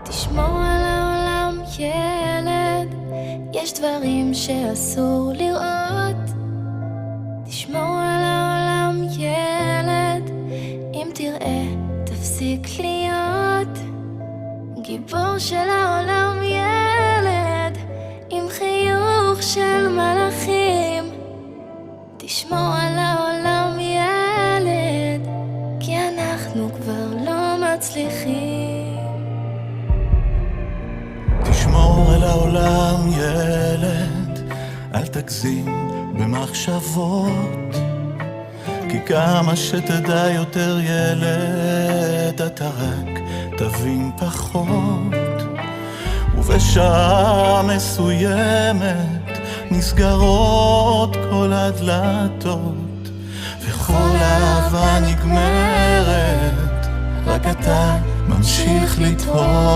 תשמור על העולם ילד, יש דברים שאסור לראות. תשמור על העולם ילד, אם תראה תפסיק להיות גיבור של העולם ילד, עם חיוך של מלאכים. תשמור על העולם ילד, כי אנחנו כבר לא מצליחים. תשמור על העולם ילד, אל תגזים במחשבות, כי כמה שתדע יותר ילד, אתה רק תבין פחות. ובשעה מסוימת נסגרות כל הדלתות, וכל אהבה נגמרת, רק אתה ממשיך לתהות.